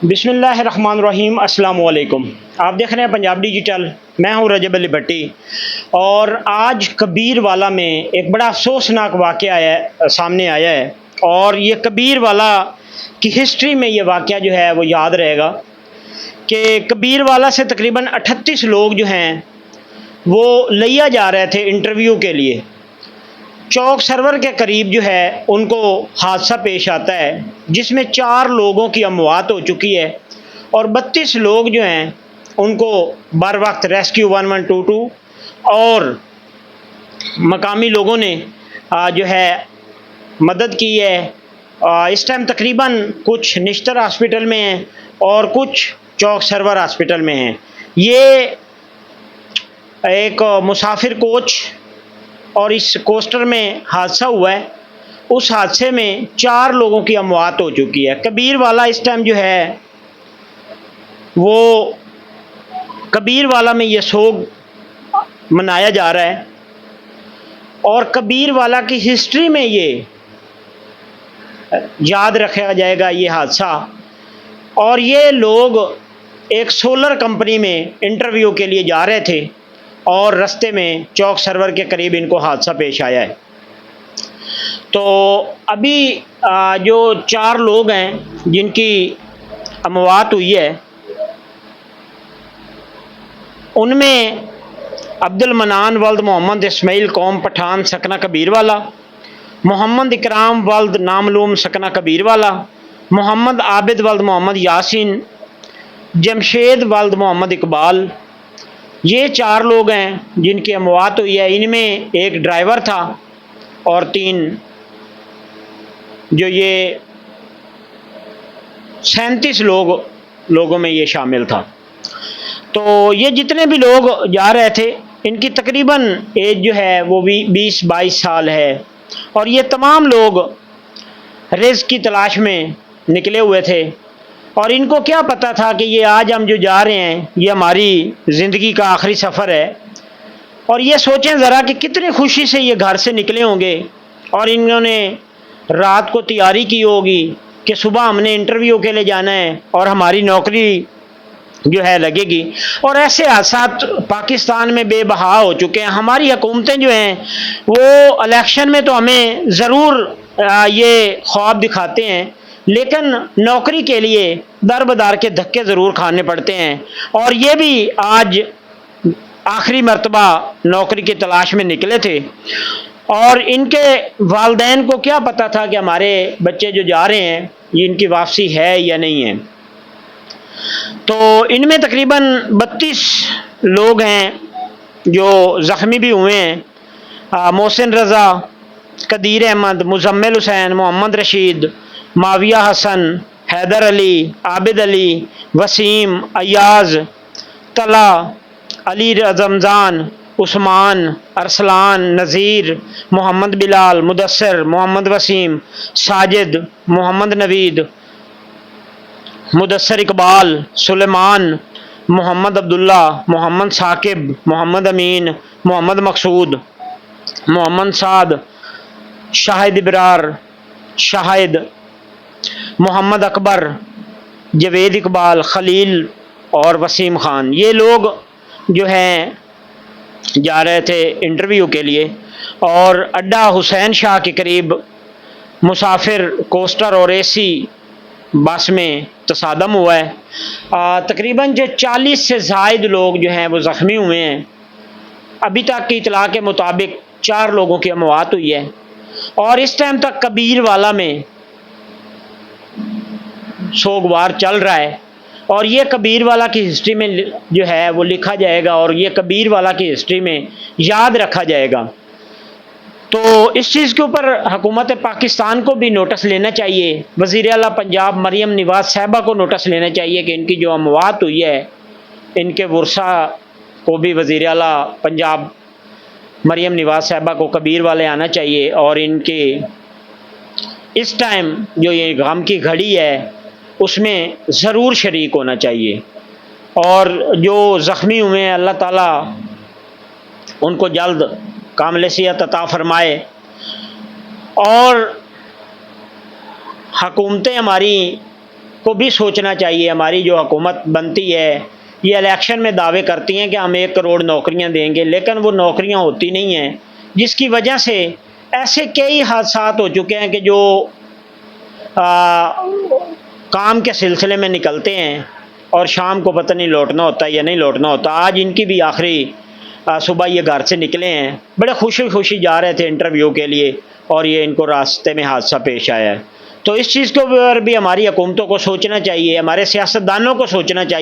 بسم اللہ الرحمن الرحیم۔ السلام علیکم۔ آپ دیکھ رہے ہیں پنجاب ڈیجیٹل، میں ہوں رجب علی بھٹی۔ اور آج کبیر والا میں ایک بڑا افسوسناک واقعہ سامنے آیا ہے، اور یہ کبیر والا کی ہسٹری میں یہ واقعہ جو ہے وہ یاد رہے گا کہ کبیر والا سے تقریباً 38 لوگ جو ہیں وہ لیا جا رہے تھے انٹرویو کے لیے۔ چوک سرور کے قریب جو ہے ان کو حادثہ پیش آتا ہے، جس میں 4 لوگوں کی اموات ہو چکی ہے، اور 32 لوگ جو ہیں ان کو بر وقت ریسکیو 1122 اور مقامی لوگوں نے جو ہے مدد کی ہے۔ اس ٹائم تقریباً کچھ نشتر ہاسپٹل میں ہیں اور کچھ چوک سرور ہاسپٹل میں ہیں۔ یہ ایک مسافر کوچ اور اس کوسٹر میں حادثہ ہوا ہے۔ اس حادثے میں 4 لوگوں کی اموات ہو چکی ہے۔ کبیر والا اس ٹائم جو ہے وہ کبیر والا میں یہ سوگ منایا جا رہا ہے، اور کبیر والا کی ہسٹری میں یہ یاد رکھا جائے گا یہ حادثہ۔ اور یہ لوگ ایک سولر کمپنی میں انٹرویو کے لیے جا رہے تھے، اور رستے میں چوک سرور کے قریب ان کو حادثہ پیش آیا ہے۔ تو ابھی جو 4 لوگ ہیں جن کی اموات ہوئی ہے، ان میں عبد المنان ولد محمد اسماعیل قوم پٹھان سکنہ کبیر والا، محمد اکرام ولد نامعلوم سکنہ کبیر والا، محمد عابد ولد محمد یاسین، جمشید ولد محمد اقبال۔ یہ 4 لوگ ہیں جن کی اموات ہوئی ہے۔ ان میں ایک ڈرائیور تھا اور 3 جو یہ 37 لوگوں میں یہ شامل تھا۔ تو یہ جتنے بھی لوگ جا رہے تھے ان کی تقریباً ایج جو ہے وہ بھی 20-22 سال ہے، اور یہ تمام لوگ رزق کی تلاش میں نکلے ہوئے تھے، اور ان کو کیا پتہ تھا کہ یہ آج ہم جو جا رہے ہیں یہ ہماری زندگی کا آخری سفر ہے۔ اور یہ سوچیں ذرا کہ کتنی خوشی سے یہ گھر سے نکلے ہوں گے، اور انہوں نے رات کو تیاری کی ہوگی کہ صبح ہم نے انٹرویو کے لیے جانا ہے اور ہماری نوکری جو ہے لگے گی۔ اور ایسے حادثات پاکستان میں بے بہا ہو چکے ہیں۔ ہماری حکومتیں جو ہیں وہ الیکشن میں تو ہمیں ضرور یہ خواب دکھاتے ہیں، لیکن نوکری کے لیے در بدار کے دھکے ضرور کھانے پڑتے ہیں، اور یہ بھی آج آخری مرتبہ نوکری کی تلاش میں نکلے تھے۔ اور ان کے والدین کو کیا پتہ تھا کہ ہمارے بچے جو جا رہے ہیں یہ ان کی واپسی ہے یا نہیں ہے۔ تو ان میں تقریباً 32 لوگ ہیں جو زخمی بھی ہوئے ہیں۔ محسن رضا، قدیر احمد، مزمل حسین، محمد رشید، معاویہ حسن، حیدر علی، عابد علی، وسیم، ایاز، طلع، علی رمضان، عثمان، ارسلان، نذیر، محمد بلال، مدثر، محمد وسیم، ساجد، محمد نوید، مدثر اقبال، سلیمان، محمد عبداللہ، محمد ثاقب، محمد امین، محمد مقصود، محمد سعد، شاہد ابرار، شاہد، محمد اکبر، جوید اقبال، خلیل اور وسیم خان۔ یہ لوگ جو ہیں جا رہے تھے انٹرویو کے لیے، اور اڈا حسین شاہ کے قریب مسافر کوسٹر اور اے سی بس میں تصادم ہوا ہے۔ تقریباً جو 40 سے زائد لوگ جو ہیں وہ زخمی ہوئے ہیں۔ ابھی تک کی اطلاع کے مطابق 4 لوگوں کی اموات ہوئی ہے، اور اس ٹائم تک کبیر والا میں سوگوار چل رہا ہے، اور یہ کبیر والا کی ہسٹری میں جو ہے وہ لکھا جائے گا، اور یہ کبیر والا کی ہسٹری میں یاد رکھا جائے گا۔ تو اس چیز کے اوپر حکومت پاکستان کو بھی نوٹس لینا چاہیے، وزیر اعلیٰ پنجاب مریم نواز صاحبہ کو نوٹس لینا چاہیے کہ ان کی جو اموات ہوئی ہے ان کے ورثاء کو بھی وزیر اعلیٰ پنجاب مریم نواز صاحبہ کو کبیر والے آنا چاہیے، اور ان کے اس ٹائم جو یہ غم کی گھڑی ہے اس میں ضرور شریک ہونا چاہیے۔ اور جو زخمی ہوئے ہیں اللہ تعالیٰ ان کو جلد کامل صحت عطا فرمائے، اور حکومتیں ہماری کو بھی سوچنا چاہیے. ہماری جو حکومت بنتی ہے یہ الیکشن میں دعوے کرتی ہیں کہ ہم 1 کروڑ نوکریاں دیں گے، لیکن وہ نوکریاں ہوتی نہیں ہیں، جس کی وجہ سے ایسے کئی حادثات ہو چکے ہیں کہ جو کام کے سلسلے میں نکلتے ہیں اور شام کو پتہ نہیں لوٹنا ہوتا یا نہیں لوٹنا ہوتا. آج ان کی بھی آخری صبح یہ گھر سے نکلے ہیں، بڑے خوشی خوشی جا رہے تھے انٹرویو کے لیے اور یہ ان کو راستے میں حادثہ پیش آیا ہے. تو اس چیز کے اوپر بھی ہماری حکومتوں کو سوچنا چاہیے، ہمارے سیاستدانوں کو سوچنا چاہیے.